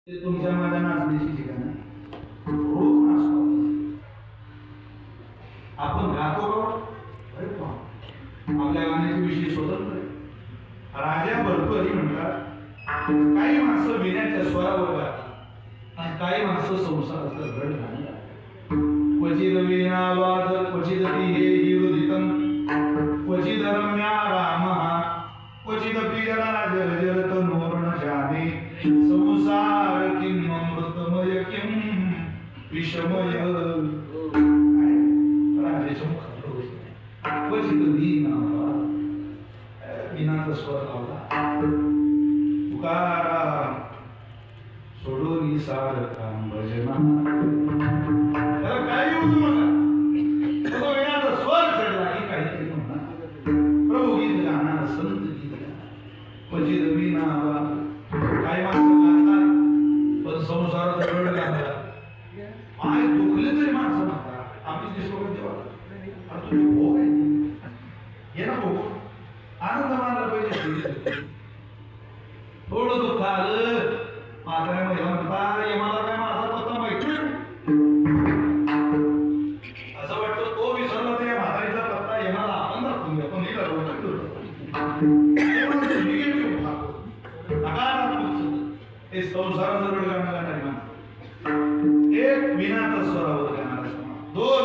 ते तुमच्या माझ्या नाचण्याची ठिकाण आहे. रोज नाचतो आपण गातो अरे आपल्या गाण्याचे विषय स्वतंत्र आहे. राजा भरतरी म्हणतात काही माणसं विण्याच्या स्वरावर गातात आणि काही माणसं संसाराचं घड घालतात. क्वचित वीणा वाद क्वचित हे विरुदितम क्वचित रम्या रामः क्वचित पिजरा जलजलत नोरण जाने संसार किम अमृतमय किम विषमय राजेच्या मुखात क्वचित वीणा वीणाचा स्वर लावला तुकाराम सोडून सारकाम भजना त्याला काही उठू नका तो वीणाचा स्वर चढला की काहीतरी म्हणा प्रभू गीत गाणार संत गीत गाणार क्वचित वीणा काही माणसं गातात पण संसाराचा वेळ गाणार माय दुखले तरी माणसं म्हणतात आम्ही ते सोबत देवा आणि तुझे भोग आहे ये ना भोग आनंद मानला पाहिजे थोडं दुःख आलं म्हाताऱ्या महिला म्हणतात यमाला काय माझा पत्ता माहिती असं वाटतं तो विसरला त्या म्हातारीचा पत्ता यमाला आपण दाखवून आपण हे हे संसाराचं रड गाणारी माणसं एक विनाचा स्वरावर गाणारा दोन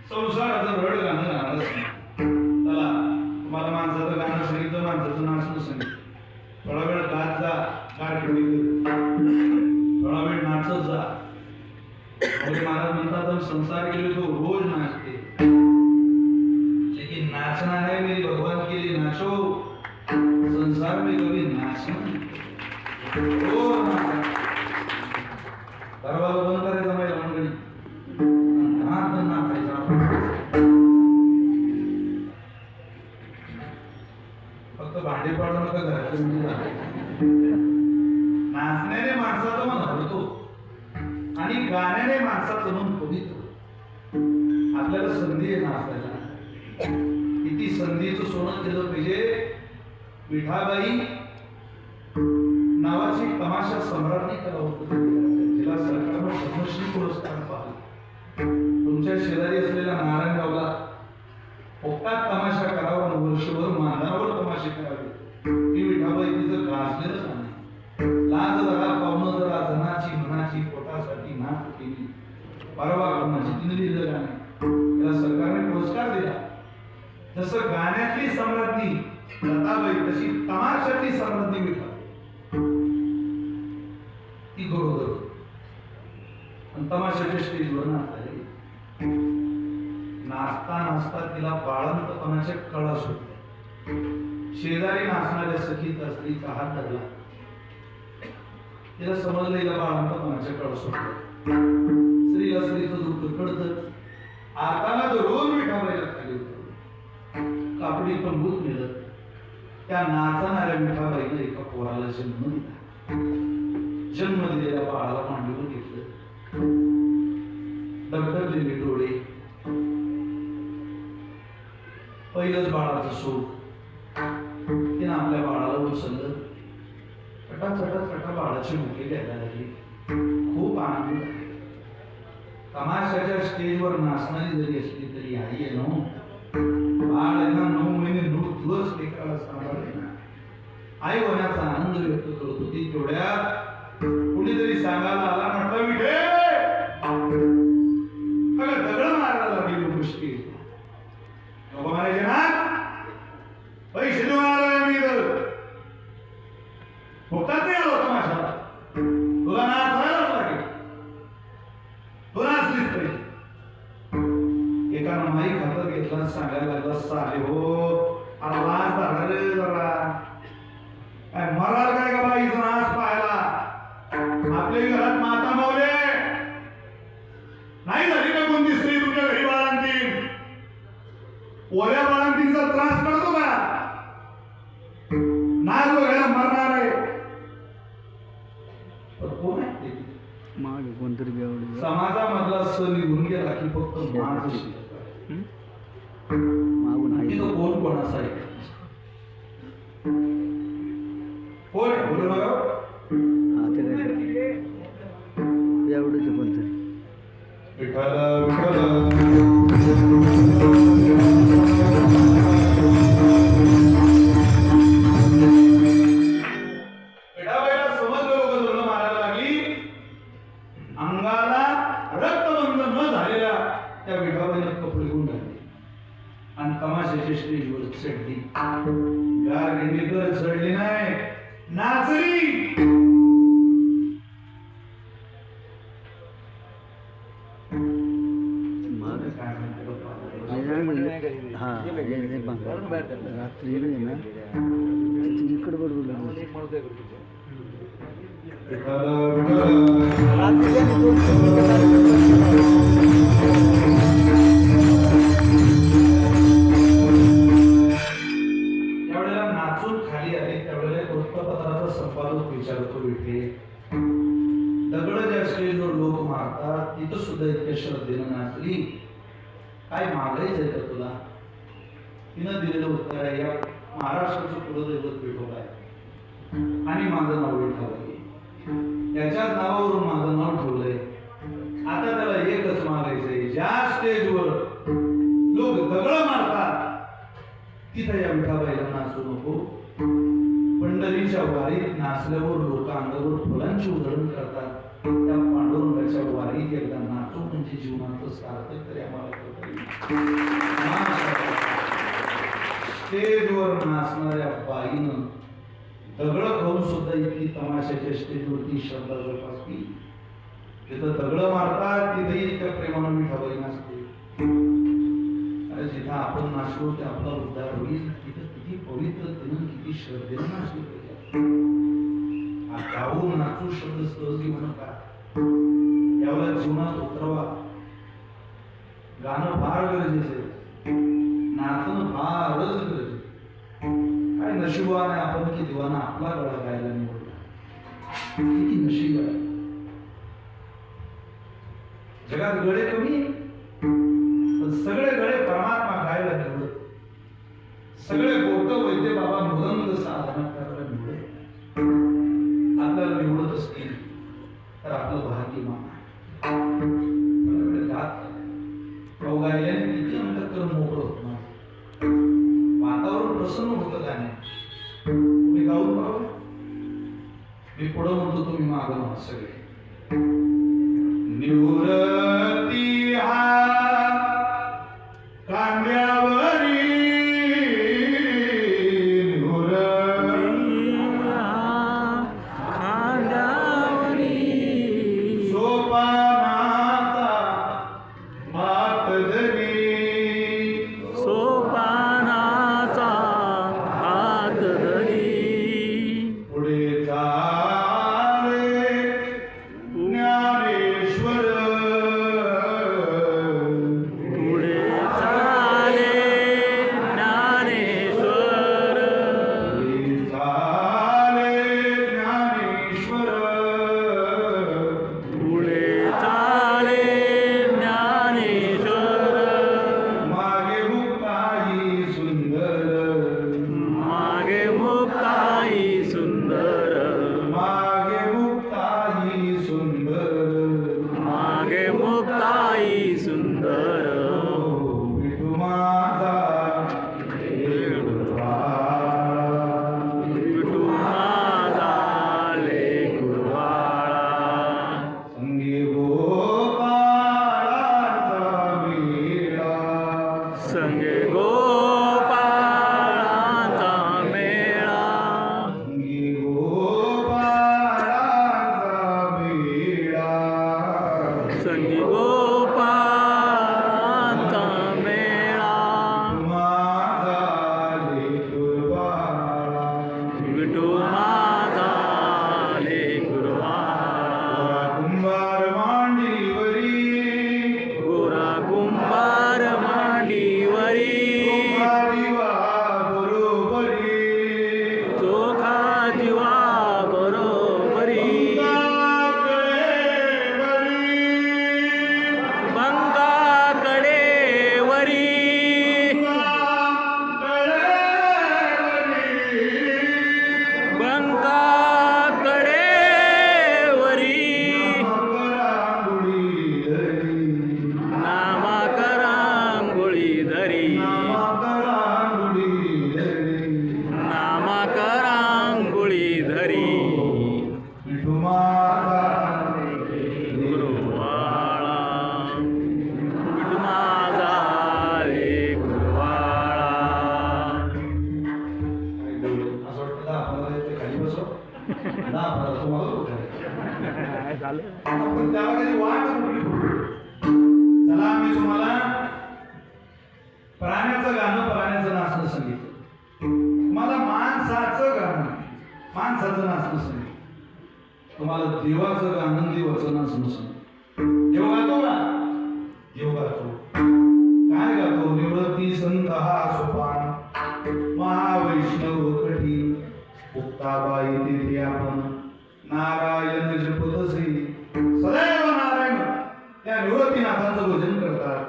संसाराचं रड गाणं चला तुम्हाला माणसाचं गाणं सांगितलं माणसाचं नाचणं सांगितलं थोडा वेळ गात जा कारकिर्दी थोडा वेळ नाचत जा महाराज म्हणतात संसार के लिए तो रोज नाचते लेकिन नाचना है मेरे भगवान के लिए नाचो संसार में कभी नाचना दरवाजा बंद करायचा महिला मंडळी फक्त भांडे पाडू नका घराचे नाचण्याने माणसाचं मन हरतो आणि गाण्याने माणसाचं मन पवित्र आपल्याला संधी आहे नाचायला किती संधीचं सोनं केलं पाहिजे. विठाबाई नावाची तमाशा सम्राटने केला होता तिला सरकारनं पद्मश्री पुरस्कार पाहिला. तुमच्या शेजारी असलेल्या नारायणगावला फुकटात तमाशा करावा आणि वर्षभर मांजरावर तमाशे करावे ही विठाबाई तिचं गाजलेलं नाही. लाज जरा पाहुणं जरा जनाची मनाची पोटासाठी नाच केली परवा कोणाची तिने लिहिलं गाणं त्याला सरकारने पुरस्कार दिला. जसं गाण्यातली सम्राज्ञी लताबाई तशी तमाशातली सम्राज्ञी विठा ती गरोदर आणि तमाशाच्या स्टेजवर नाचली. नाचता नाचता तिला बाळंतपणाच्या कळा सुटल्या. शेजारी नाचणाऱ्या सखीचा स्त्रीचा हात धरला तिला समजलं हिला बाळंतपणाच्या कळा सुटल्या. स्त्रीला स्त्रीचं दुःख कळतं. आताला रोज विठाबाईला खाली होतं कापडी पंगूत मिळत त्या नाचणाऱ्या विठाबाईला एका पोराला जन्म दिला. जन्म दिलेल्या बाळाला मांडीवर घेतलं डबडबलेले डोळे पहिलंच बाळाचं सुख तिनं आपल्या बाळाला उचललं चटा चटा चटा बाळाची मुखे घ्यायला लागली. खूप आनंद झाला. तमाशाच्या स्टेजवर नाचणारी जरी असली तरी आई आहे ना बाळ आहे ना 9 महिने 9 दिवस लेकराला सांभाळले ना आई होण्याचा आनंद व्यक्त करत होती. तेवढ्यात कुणीतरी सांगायला आला म्हटलं विठे दगड मारायला लागली मुश्किल म्हणायचे ना पैसे देऊन आलोय मी फुकटात नाही आलो तमाशाला तुला नाचायलाच लागेल तू नाचलीच पाहिजे. एकानं माईक हातात घेतला सांगायला लागला साले हो लाज धरा रे जरा काय मराल काय का बाईचं नाच पाहायला आपल्या घरात माता मावले नाही झाली का कोणती स्त्री तुमच्या घरी बाळांतीन ओल्या बाळांतींचा त्रास करतो का नाच वगैरे मरणार आहे पण कोण आहे मागे कोणतरी समाजामधला सण निघून गेला की फक्त माणूस मागून आहे कोण कोणाचा आहे कोण बोल बघा विठ्ठल विठ्ठल विठाबाईला समजलं लोक धरणं मारायला लागली. अंगाला रक्तबंध न झालेल्या त्या विठाबाईनं कपडे गुंड घातले आणि तमाशाच्या स्टेजवर चढली. गार गिंडीकर चढली नाही, नाचली. हा रात्री ना इकडे बरोबर त्यावेळेला नाचून खाली आले. त्यावेळेला एक वृत्तपत्राचा संपादक विचारतो, विठे दगड ज्या स्टेजवर लोक मारतात तिथं सुद्धा इतक्या श्रद्धेनं नाचली, काय मागायचंय का तुला? तिनं दिलेलं उत्तर आहे, या महाराष्ट्राचं कुलदैवत विठोबा आहे आणि माझं नाव विठाबाई, त्याच्याच नावावरून माझं नाव ठेवलंय. आता त्याला एकच मागायचंय, ज्या स्टेजवर लोक दगड मारतात तिथं या विठाबाईला नाचू नको. पंढरीच्या वारीत नाचल्यावर लोक अंगावर फुलांची उधळण करतात, त्या पांडुरंगाच्या वारीत एकदा नाचू म्हणजे जीवनाचं सार्थक तरी आम्हाला स्टेजवर नाचणाऱ्या बाईनं दगड खाऊन सुद्धा इतकी तमाशाच्या स्टेजवरती श्रद्धा जोपासली. जिथं दगड मारतात तिथेही इतक्या प्रेमानं विठाबाई नाचते. अरे जिथं आपण नाचलो ते आपला उद्धार होईल, तिथं किती पवित्रतेनं किती श्रद्धेनं नाचलं पाहिजे. गाऊन नाचू शब्द सहज घेऊ नका, यावेळेला जीवनात उतरवा. गाणं फार गरजेचं आहे, नाचणं फारच गरजेचं. काय नशिबान आहे आपण की देवानं आपला गळा गायला निवडला. किती नशीब आहे. जगात गळे कमी पण सगळे गळे परमात्मा गायला निवडत. सगळे गोट वैद्य बाबा मृदंग साधना करायला निवडत. आपल्याला निवडत असतील तर आपलं भाग्य मान. गायल्याने किती अंतःकरण मोकळं होत ना, वातावरण प्रसन्न होतं गाणे. तुम्ही गाऊन पाहू, मी पुढं म्हणतो तुम्ही मागं म्हणा सगळे. निवृत्ती हा कांद्यावरी ज्ञानेश्वर आलं पण त्याला कधी वाट कुठली चला मी तुम्हाला प्राण्याचं गाणं प्राण्याचं नाचणं सांगितलं तुम्हाला माणसाचं गाणं माणसाचं नाचणं सांगितलं तुम्हाला देवाचं गाणं देवाचं नाचणं सांगितलं देव गातो ना देव गातो काय गातो निवृत्ती संत हा सोपान महावैष्णव कठी मुक्ताबाई तेथे आपण नारायण जपतसे सदैव नारायण त्या निवृत्तीनाथांचं भजन करतात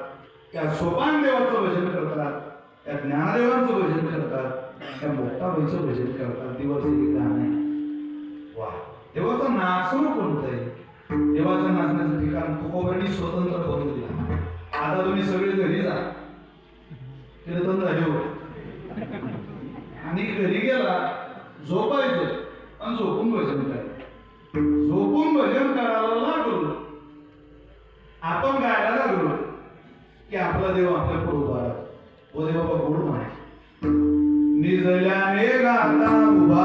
त्या सोपान देवाचं भजन करतात त्या ज्ञानदेवांचं भजन करतात त्या मुक्ताबाईचं भजन करतात देवाचं हे गाणं आहे वा देवाचं नाचणं कोणतं आहे देवाचं नाचण्याचं ठिकाण तुकोबांनी स्वतंत्र बनवून दिला आता तुम्ही सगळे घरी जा कीर्तन झाले आणि घरी गेला झोपायचं आणि झोपून भजन करायचं झोपून भजन करायला लागलो आपण गायला लागलो की आपला देव आपल्या पुढे उभा राहतो ओ देव बाबा गोड म्हणायचं निजल्याने गाता उभा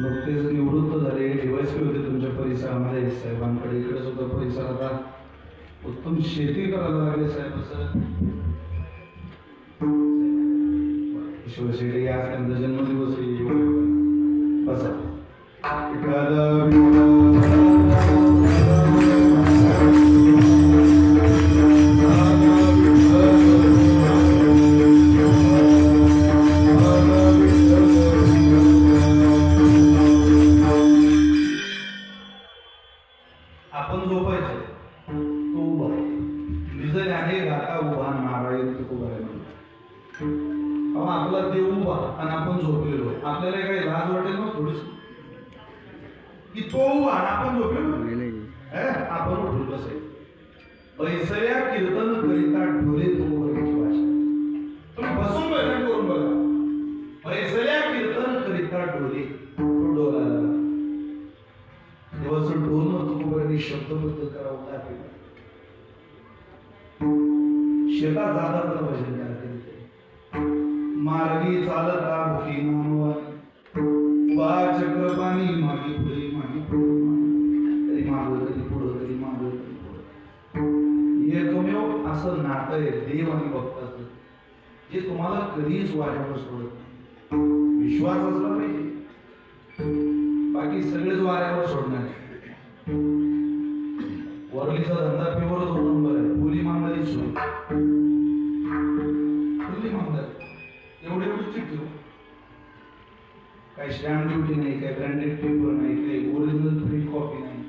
नुकतेच निवृत्त झाले डिवायस होते तुमच्या परिसरामध्ये साहेबांकडे इकडे सुद्धा परिसरात आता उत्तम शेती करायला लागले साहेब असं शिवशेठी आज त्यांचा जन्मदिवस बसा आपण झोपायचं तो उभा निजल्याने गाता उभा नारायण तुकोबाराय म्हणून आपला देव उभा आणि आपण झोपलेलो आपल्याला काही लाज वाटेल ना थोडीशी की तो उभा आणि आपण झोपलेलो आपण उठून बसाय पैसल्या कीर्तन करिता ढोले तुकोबारायची भाषा तुम्ही बसून भजन करून बघा पैसल्या कीर्तन करिता ढोले तो डोलाला देवाचं ढोल तुकोबारायने शब्दबद्ध करावं लागेल शेतात जातात भजन करायचं मार्गी चालता भुकी नामवान वा चक्रपाणी मागे पुढे कधी मागं कधी पुढं कधी मागं कधी पुढं एकमेव असं नातं आहे देव आणि भक्ताचं जे तुम्हाला कधीच वाऱ्यावर सोडत नाही विश्वास असला पाहिजे बाकी सगळेच वाऱ्यावर सोडणार वरलीचा धंदा प्युअर 2 नंबर आहे फुली मांगणारी सोय फुली मांगणारी एवढे चिठ्ठी काही स्टॅम्प ड्युटी नाही काही ब्रँडेड पेपर नाही काही ओरिजिनल प्रिंट कॉपी नाही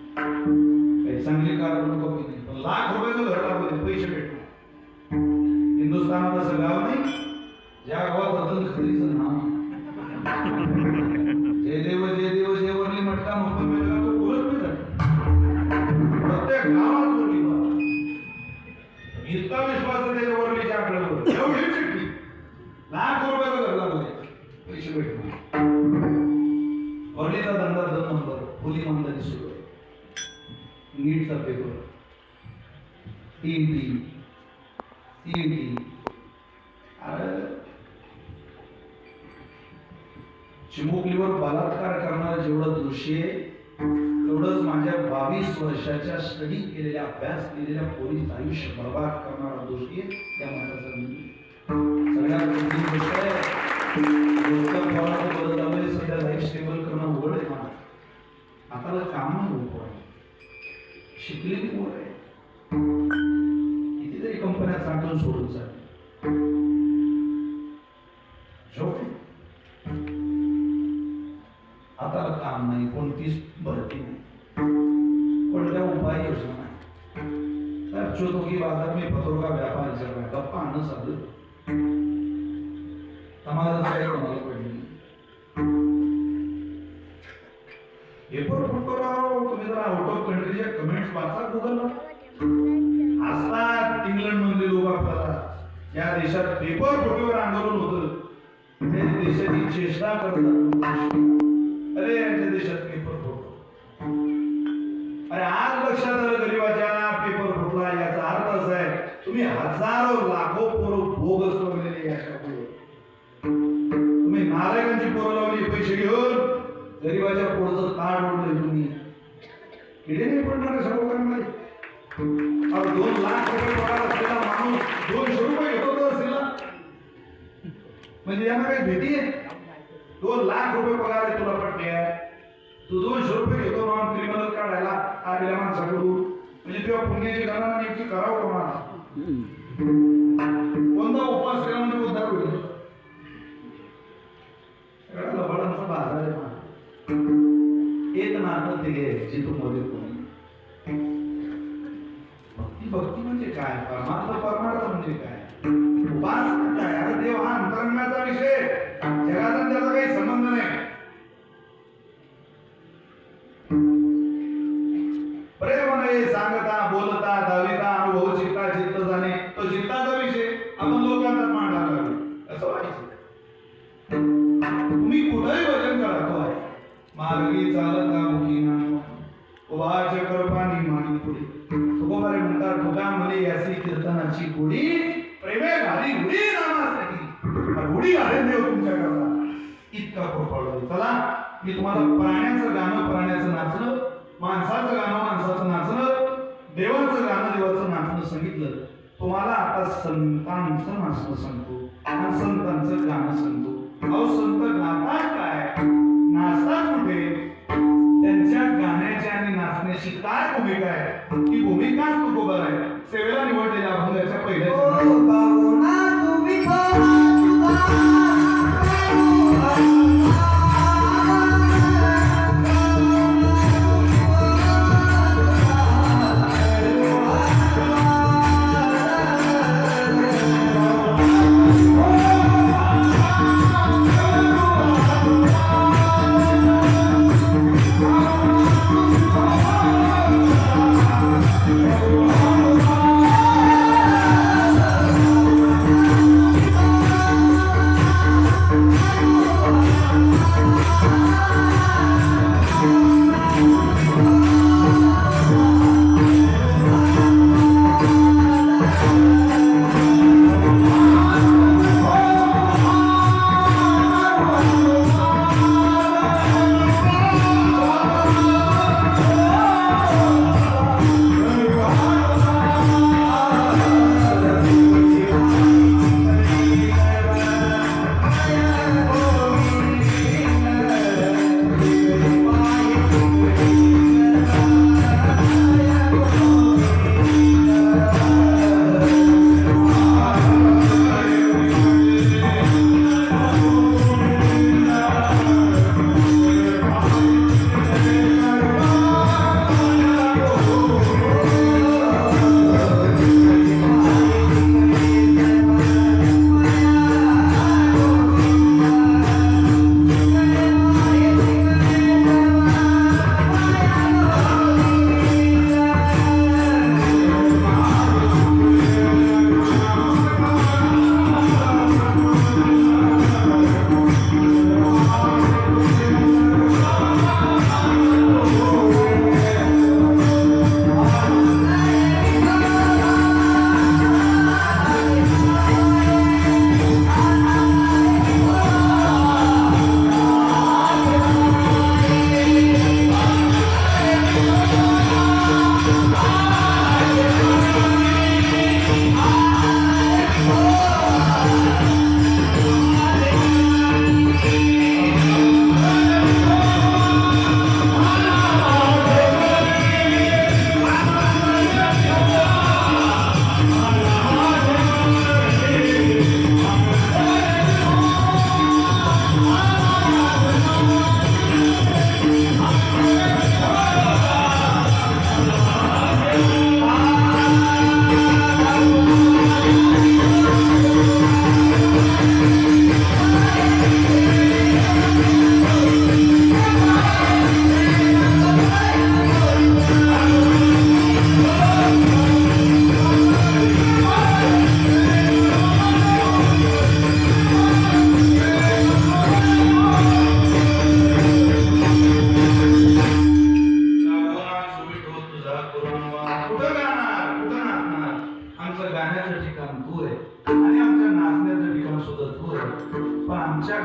काही चांगली कार्बन कॉपी नाही पण लाख रुपयाचं घर टाकू पैसे भेटू हिंदुस्थानात असं गाव नाही ज्या गावात रतन खडीचं नाव जय देव वरली मटका मुक्त मिळाला तो बोलत नाही प्रत्येक गावात बोलली इतका विश्वास त्याच्या वरलीच्या आकड्यावर एवढी चिठ्ठी लाख रुपयाचं घर लागू पैसे भेटणार वरलीचा धंदा 2 नंबर फुली मांगणारी सुरू आहे नीटचा पेपर टीईटी चिमुकलीवर बलात्कार करणारा जेवढं दोषी आहे तेवढंच माझ्या 22 वर्षाच्या स्टडी केलेल्या अभ्यास केलेल्या पोलीस आयुष्य बर्बाद करणारा दोषी आहे त्या माणसाचा सगळ्यात दुसरी गोष्ट आहे रोजच्या पोराचं बरं झालंय सध्या लाईफ स्टेबल करणं उघड आहे मला आता काम नको आहे शिकलेली पोर आहे कितीतरी कंपन्या चांगलं सोडून जाते आता काम नाही कोणतीच भरती नाही कोणत्या उपाय योजना नाही साहेब चौथोगी बाजार में पत्रों का व्यापार चल रहा है गप्पा आना साधू समाजात काय कोणाला पडली पेपर फुटतो राव तुम्ही जरा आउट ऑफ कंट्रीच्या कमेंट्स वाचा गुगलला असतात इंग्लंड मधले लोक आपल्याला या देशात पेपर फुटीवर आंदोलन होतं त्या देशाची चेष्टा करतात अरे यांच्या देशात पेपर फुटतो अरे आज लक्षात आलं गरीबाच्या पेपर फुटला याचा अर्थ असा आहे तुम्ही हजारो लाखो पोरं भोगस वगैरे याच्या पुढे तुम्ही नालायकांची पोरं लावली पैसे घेऊन गरीबाच्या पोरचं ताड ओढलंय तुम्ही किडे नाही पडणार अशा लोकांमध्ये 2 लाख रुपये पगार असलेला माणूस 200 रुपये घेतो तो असेल म्हणजे यांना काही भेटी आहे 2 लाख रुपये पगार आहे तुला पडते तू 200 रुपये घेतो म्हणून क्रिमिनल काढायला आलेल्या माणसाकडून म्हणजे तेव्हा पुण्याची गणना नेमकी करावं कोणाला कोणता उपवास केला म्हणजे उद्धार होईल लबाडांचा बाजार आहे एक नातं ते जिथूमध्ये कोणी भक्ती म्हणजे काय परमार्थ म्हणजे काय उपासना काय अरे देव हा अंतरंगाचा विषय जगाचा त्याचा काही संबंध नाही प्रेमाने सांगता बोलता दाविता अनुभव चित्ता चित्त जाणे तो चित्ताचा विषय आपण लोकांना मांडायला लागलो असं व्हायचं तुम्ही कुठेही भजन करा तो आहे मार्गी चालता मुखी नाम उभाच्या कृपानी मानी पुढे तुकोबारे म्हणतात तुका म्हणे यासी कीर्तनाची गुढी प्रेमे घाली गुढी नामासाठी गुढी घालेल देव तुमच्या करता इतका कृपाळू चला मी तुम्हाला प्राण्याचं गाणं प्राण्याचं नाचणं माणसाचं गाणं माणसाचं नाचणं देवाचं गाणं देवाचं नाचणं सांगितलं तुम्हाला आता संतांचं नाचणं सांगतो आणि संतांचं गाणं सांगतो अहो संत गातात काय नाचतात कुठे त्यांच्या गाण्याच्या आणि नाचण्याची काय भूमिका आहे ती भूमिकाच तुकोबर आहे सेवेला निवडलेल्या अभंगाच्या पहिल्या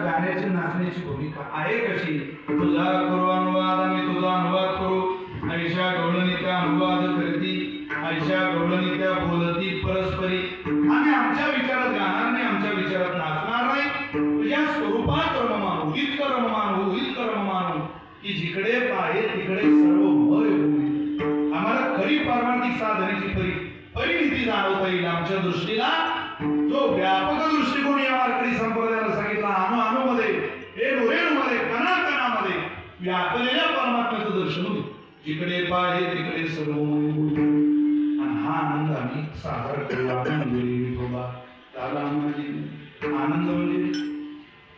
गाण्याची नाचण्याची भूमिका आहे कशी? तुझा करू अनुवाद आम्ही तुझा अनुवाद करू. आयशा गवळणीच्या अनुवाद करती, आयशा गवळणीच्या बोलती परस्परी. आम्ही आमच्या विचारात गाणार नाही, आमच्या विचारात नाचणार नाही. तुझ्या स्वरूपात रममानू, इतकं रममानू, इतकं रममानू की जिकडे पाहे तिकडे सर्व भय होईल. आम्हाला खरी पारमार्थिक साधनेची परिणिती जाणवता येईल. आमच्या दृष्टीला जो व्यापक दृष्टिकोन या वारकरी संप्रदायाला सांगितला, अणु अणुमध्ये, रेणू रेणूमध्ये, कणा कणामध्ये व्यापलेल्या परमात्म्याचं दर्शन होईल. जिकडे पाहे तिकडे सर्व होईल. आणि हा आनंद आम्ही साजरा करू. आनंद विठोबा त्याला आनंद म्हणजे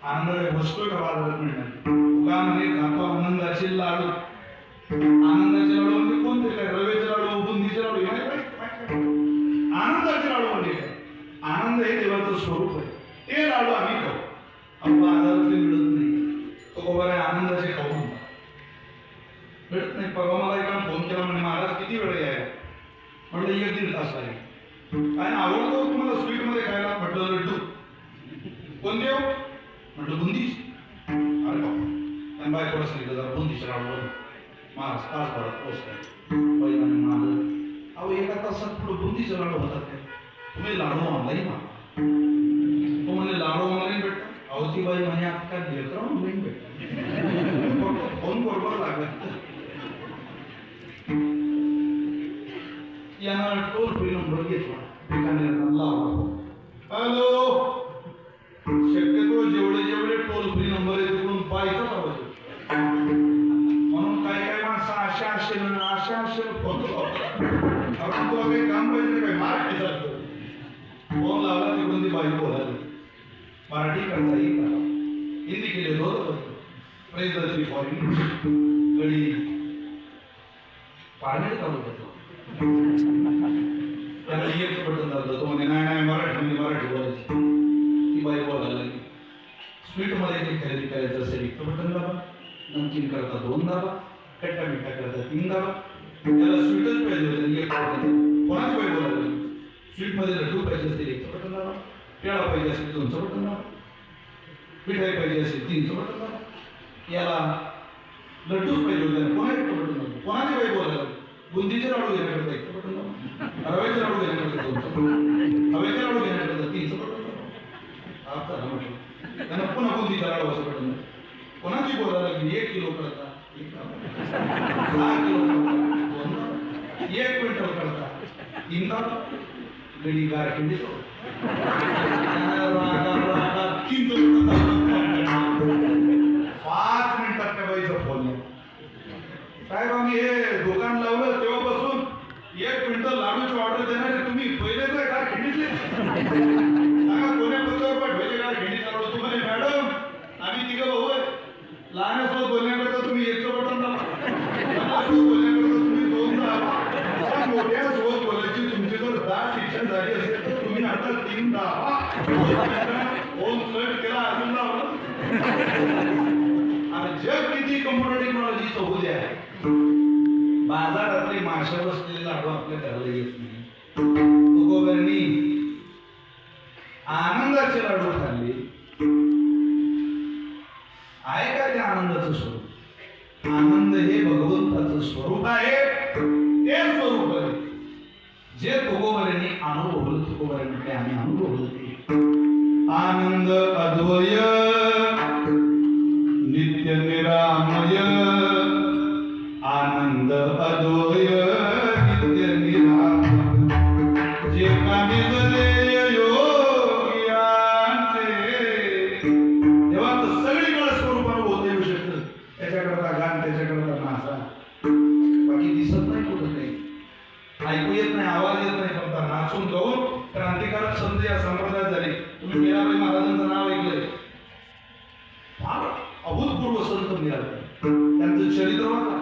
आनंद वस्तू का बाजारात मिळणार. उगा म्हणजे खातो आनंदाचे लाडू. आनंदाचे लाडू म्हणजे कोणते? काय रव्याचे लाडू, बुंदीचे लाडू, आनंदाचे लाडू म्हणजे काय? आनंद हे देवाचं स्वरूप आहे. ते लाडू आम्ही खाऊ. आपण बाजारातले मिळत नाही. तो गोबारे आनंदाचे खाऊ म्हणतात. मिळत नाही. परवा मला एका फोन केला म्हणजे महाराज किती वेळ यायला? म्हटलं 1-1.5 तास लागेल. काय आवडतो तुम्हाला स्वीट मध्ये खायला? म्हटलं लड्डू. कोणते हो? म्हटलं बुंदीच. अरे बाबा आणि बायकोला सांगितलं जरा बुंदीच्या लाडू महाराज तास भरात पोहोचताय. पहिल्याने माझं अहो 1 तासात पुढे बुंदीचे लाडू होतात काय? तुम्ही लाडू ऑनलाईन मागा. तो म्हणजे लाडू ऑनलाईन भेटतात. अहो ती बाई म्हणे आता काय घेत ऑनलाईन भेटतात. फोन बरोबर लागत. यांना टोल फ्री नंबर घेतला. हॅलो. शक्यतो जेवढे टोल फ्री नंबर आहे तिकडून पाहिजेच आवाज. म्हणून काही माणसं अशा फोन आपण तुला काही काम पाहिजे काय मराठी चालतो. फोन लावला तिकडून ती बाई बोलायला. मराठी करता येईल का? हिंदी केले होतं. प्रेझरची फॉरेन गडी पाणी चालू करतो. त्याला एक बटन दाबलं. तो म्हणे नाही मराठी बोलायची. ती बाई बोलायला लागली. स्वीट मध्ये ते खरेदी करायचं असेल 1 बटन दाबा, नमकीन करता 2 दाबा, खट्टा मिठा करता 3 दाबा. त्याला स्वीटच पाहिजे होतं 1 बटन. कोणाच बाई बोलायला लागली. स्वीट मध्ये लड्डू पाहिजे असेल 1 बटन दाबा, पेढा पाहिजे असेल 2 बटन दाबा, मिठाई पाहिजे असेल 3 बटन दाबा. याला लड्डूच पाहिजे होते कोणा 1 बटन दाबा. कोणाची बाई बोलायला लागली. बुंदीचे लाडू घेण्याकरता 1 बटन दाबा, रव्याचे लाडू घेण्याकरता 2 बटन, हवेचे लाडू घेण्याकरता 3 बटन दाबा. त्यांना पुन्हा बुंदीचा लाडू असं बटन. कोणाची बोलायला लागली. 1 किलो करता 1 दाबा, 10 किलो करता 2 दाबा, 1 क्विंटल करता 3 दाबा. गडी गार खिंडी 5 मिनिटात त्या बाईचा फोन आहे. साहेब आम्ही हे दुकान लावलं तेव्हापासून 1 क्विंटल लाडूची ऑर्डर देणारे तुम्ही पहिलेच आहे गार खिंडीतले. सांगा कोण्या पत्रावर पाठवायचे गार खिंडीचा लाडू? तुम्हाला मॅडम आम्ही 3 भाऊ आहे. लहानसोबत बोलण्याकरता तुम्ही 1 बटन दाबा, बोलण्याकरता तुम्ही 2 दाबा. मोठ्या सोबत बोलायची तुमची जर 10 शिक्षण झाली असेल तर तुम्ही आता 3 दाबा. फोन कट केला अजून लावलं. आणि जग किती कम्प्युटर टेक्नॉलॉजीचं होऊ द्या, बाजारातले माशा बसलेले लाडू आपल्या घराला येत नाही. तुकोबांनी आनंदाचे लाडू खाल्ले. आहे का ते आनंदाचं स्वरूप? आनंद हे भगवंताचं स्वरूप आहे. ते स्वरूप आहे जे तुकोबांनी अनुभवलं. तुकोबांनी काय आम्ही अनुभवलं ते आनंद अद्वय नित्य निरामय. आनंद अद्वय नित्य निरामय. जे कामी जले योग्यांचे देवाचं सगळीकडे स्वरूप अनुभवता येऊ शकतं. त्याच्याकरता गान, त्याच्याकरता नाचा. बाकी दिसत नाही कुठं काही, ऐकू येत नाही, आवाज येत नाही. फक्त नाचून गाऊन क्रांतिकारक संत या संप्रदायात झाले. तुम्ही मीराबाई महाराजांचं नाव ऐकलंय. फार अभूतपूर्व संत मीराबाई. त्यांचं चरित्र वाचा.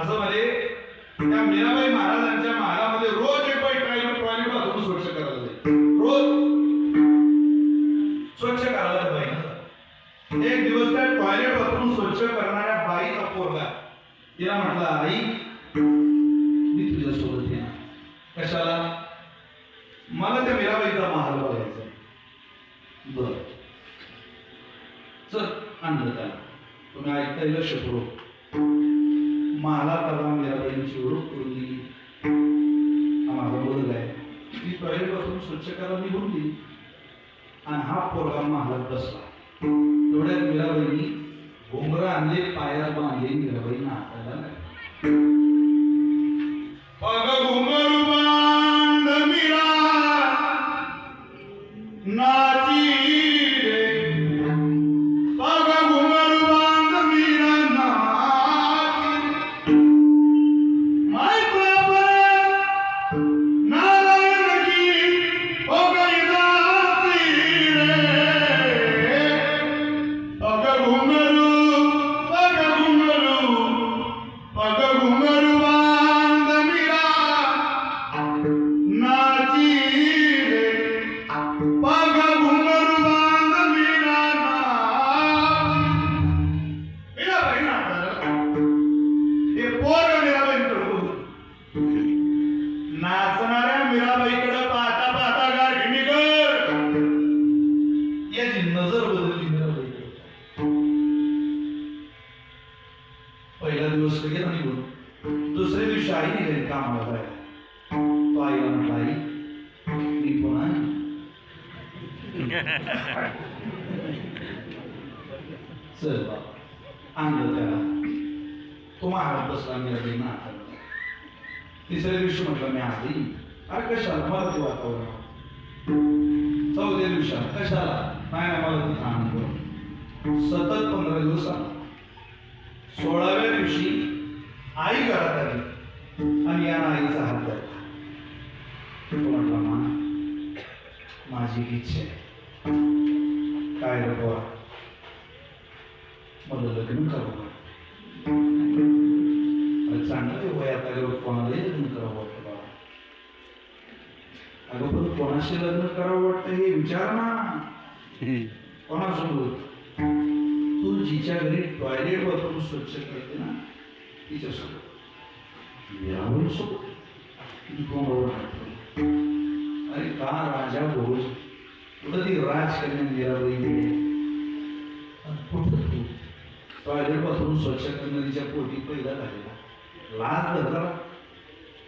असं म्हणजे त्या मीराबाई महाराजांच्या महालामध्ये रोज एक बाई टॉयलेट बाथरूम स्वच्छ करायला जाईल. रोज स्वच्छ करायला बाई. एक दिवस त्या टॉयलेट बाथरूम स्वच्छ करणाऱ्या बाईचा पोरगा तिला म्हटला, आई मी तुझ्यासोबत येणार. कशाला? मला त्या मीराबाईचा महाल बघायचा. बर चल आणलं त्याला. तुम्ही ऐकता येईल शकलो मला त्याला मीराबाईंची ओळख करून दिली. हा माझा मुलगा आहे. ती टॉयलेट पासून स्वच्छ करायला निघून गेली आणि हा पोरगा महालात बसला. तेवढ्यात मीराबाईंनी घोंगरं आणले, पायात बांधले. मीराबाई नाचायला लागली. अगं घुंगरू बांध मीरा नाची रे. अगं घुंगरू बांध मीरा नाची. माय प्रभु नारायण की हो गई दासी रे. अगं घुंगरू बांध मीरा नाची रे. पग घुंगरू बांध मीरा नाची. मीराबाई नाचतात. हे पोर मीराबाईंकडे नाचणाऱ्या मीराबाईकडे पाहता पाहता गारठिणी कर याची नजर बदलली मीराबाईकडे. पहिला दिवस गेला निघून. दुसऱ्या दिवशी आई निघाली कामाला जायला. तो आईला म्हटलं, आई मी कोण आहे? चल बाबा आणलं त्याला. तो महाराज बसला मीराबाई नाचायला. तिसऱ्या दिवशी म्हटलं मी आधी. अरे कशाला मला ते वातावरण. चौथ्या दिवशी कशाला नाही मला तिथं आनंद. सतत 15 दिवस आला. 16व्या दिवशी आई घरात आली आणि या आईचा हात धरला. तो म्हटला, मा माझी इच्छा आहे. काय रे बाबा? मला लग्न करावं. चांगलं वयात आल्यावर कोणालाही लग्न करावं वाटतं बाबा. अगं पण कोणाशी लग्न करावं वाटतं हे विचार ना. कोणासोबत? तू जिच्या घरी टॉयलेट बाथरूम स्वच्छ करते ना तिच्यासोबत. अरे का राजा भोज कुठं ती राजकन्या मीराबाई गेली. कुठं तू टॉयलेट बाथरूम स्वच्छ करणं तिच्या पोटी पहिला झालेला. लाज धरला.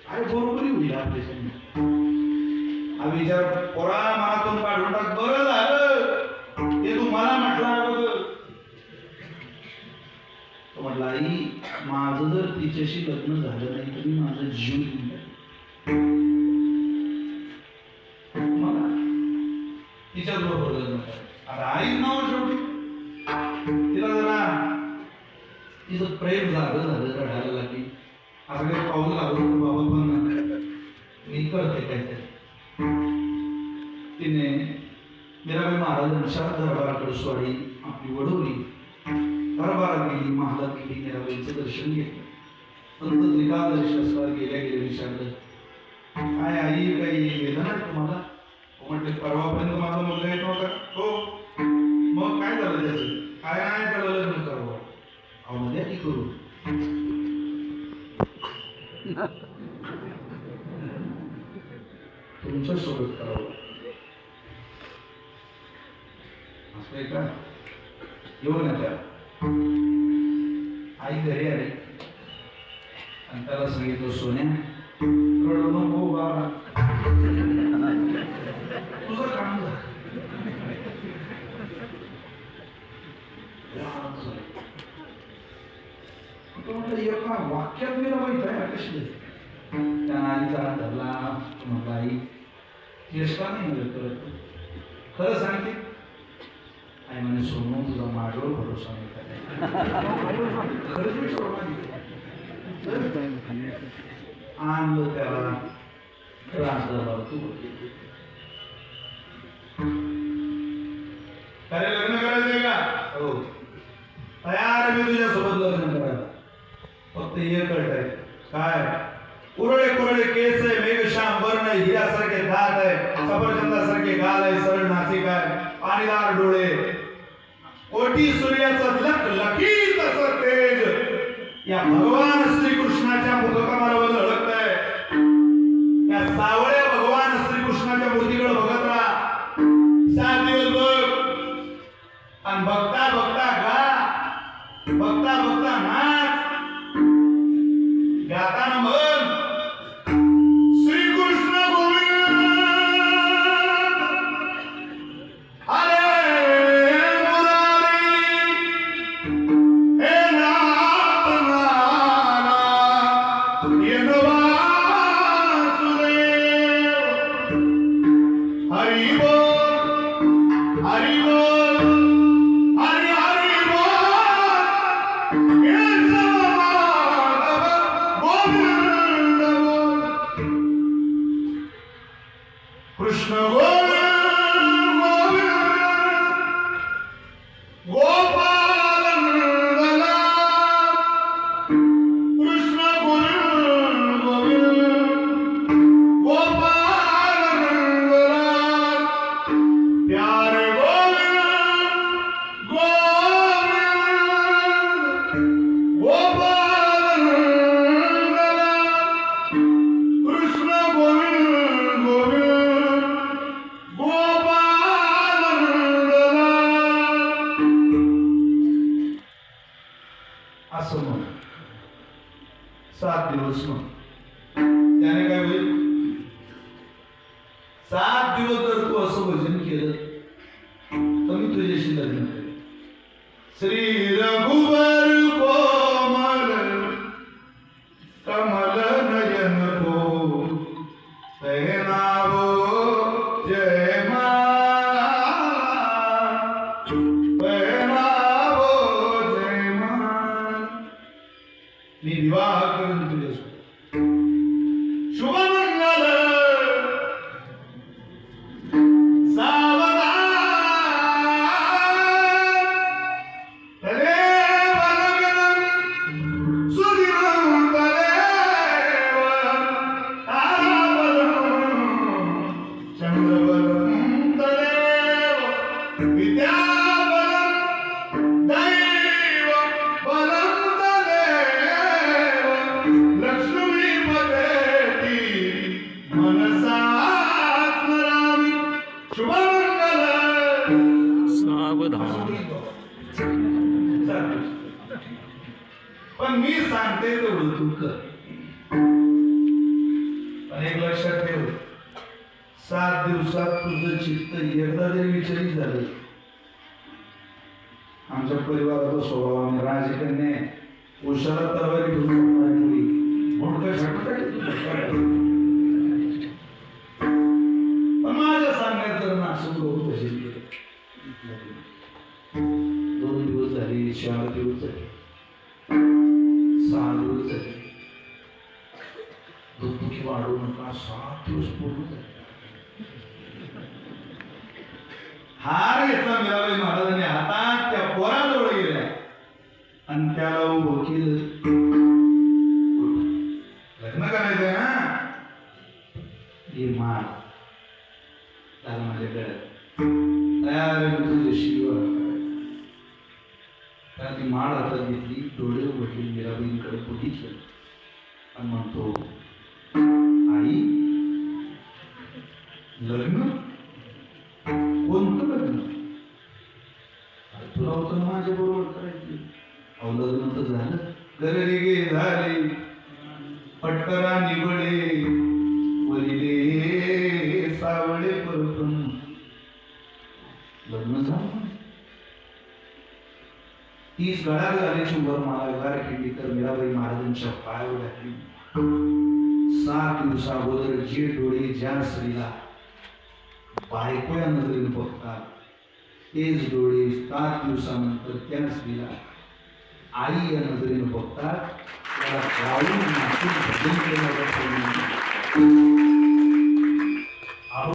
अरे बरोबरी होईल आपल्यासाठी. हा विचार पोरा मनातून काढून टाक. बरं झालं ते तू मला म्हटलं. तो म्हटलं, आई माझं जर तिच्याशी लग्न झालं नाही तर मी माझा जीव घेऊन मला तिच्याच बरोबर लग्न करायचं. आता आईच नाव शेवटी. तिला जरा तिचं प्रेम झालं रडायला लागली. असं काही पाऊल लागलं बाबा पण मी करते काहीतरी. तिने मीराबाई महाराजांच्या दरबाराकडे स्वारी आपली वडवली. दरबारात गेली, महालात गेली. मीराबाईचं दर्शन घेतलं. संत त्रिकालदर्शनाला गेल्या विचारलं, काय आई काही वेदना आहे तुम्हाला? म्हटले परवापर्यंत माझा मुलगा येत नव्हता. हो मग काय झालं त्याचं? काय नाही त्याला लग्न करावं. अहो द्या की करू. तुमच्या सोबत करावं असं का? येऊन येत्या. आई घरी आली आणि त्याला सांगितलं, सोन्या रडू नको बाबा, तुझं काम झालं. एका वाक्यात मीराबाई तयार कशी त्या आईचा हात धरला. म्हटलं, आई चेष्टा नाही मिळत करत. खरं सांगते. आई म्हणे, सोनू तुझा माझ्यावर भरोसा नाही. आणलं त्याला राजदरबार. तू अरे लग्न करायचंय का? हो तयार मी तुझ्या सोबत लग्न करायला. फक्त एक अट आहे. काय? कुरळे कुरळे केस आहे, मेघश्याम वर्ण आहे, हिऱ्यासारखे दात आहे, सफरचंदासारखे गाल आहे, सरळ नासिक आहे, पाणीदार डोळे, कोटी सूर्याचं लख लखीत असं तेज या भगवान श्रीकृष्णाच्या मुखकमलावर झळकत आहे. त्या सावळ्या भगवान श्रीकृष्णाच्या मूर्तीकडे बघत राहा. 7 दिवस बघ आणि बघता बघता हरी बोल हरी हरी बोल केशव माधव गोविंद बोल कृष्ण गोविंद गोपाल नंदला कृष्ण गोविंद गोविंद गोपाल नंदला प्यारे गोविंद गोविंद गोपाल नंदला कृष्ण गोविंद गोविंद गोपाल नंदला असं म्हण 7 दिवस म्हण त्याने काय होईल 7 दिवस जर तू असं भजन केलं तर मी तुझ्याशी लग्न करेन श्री रघुवर कोमल कमल नयन को नावो जय माला नावो जय माला मी विवाह करून तुझ्यासोबत शुभमंगल सावधान तदेव लग्नं सुदिनं तदेव ताराबलं चंद्रबलं तदेव विद्याबलं दैव बलं तदेव लक्ष्मीपतेति मनसा स्मरामि शुभमंगल सावधान पण मी सांगते तेवढं तू कर पण एक लक्षात ठेव 7 दिवसात तुझं चित्त एकदा जरी विचलित झालं आमच्या परिवाराचा स्वभाव आम्ही राजकन्या उशाला तलवारी घेऊन मुली मोठं छाटत पण माझ्या सांगण्यात जर नाशिक लोक कसे गेले 2 दिवस झाले 4 दिवस झाले 6 दिवस झाले दुःखी वाढू नका 7 दिवस पूर्ण झाले हार घेतला मिळावे महाराजांनी हातात त्या पोराजवळ गेल्या आणि त्याला उभं केलं लग्न करायचंय ना हे माळ त्याला माझ्या गळ्यात तयार आहे तुझ्याशी विवाह करायचा त्याला ती माळ हातात घेतली डोळे उघडले मीराबाईंकडे बघितलं आणि म्हणतो आई लग्न कोणतं लग्न तुला होतं ना माझ्या बरोबर करायचं अहो लग्न तर झालं घरी गे झाले पटकरा निबळे वरिले सावळे परतून लग्न झालं 30 गळ्यात घालायची वर माला खिंडीकर मीराबाई महाराजांच्या पायावर घातली 7 दिवसाअगोदर जे डोळे ज्या स्त्रीला बायको या नजरेने बघतात तेच डोळे 7 दिवसानंतर त्या स्त्रीला आई या नजरेने बघतात त्याला गाऊन नाचून भजन केलं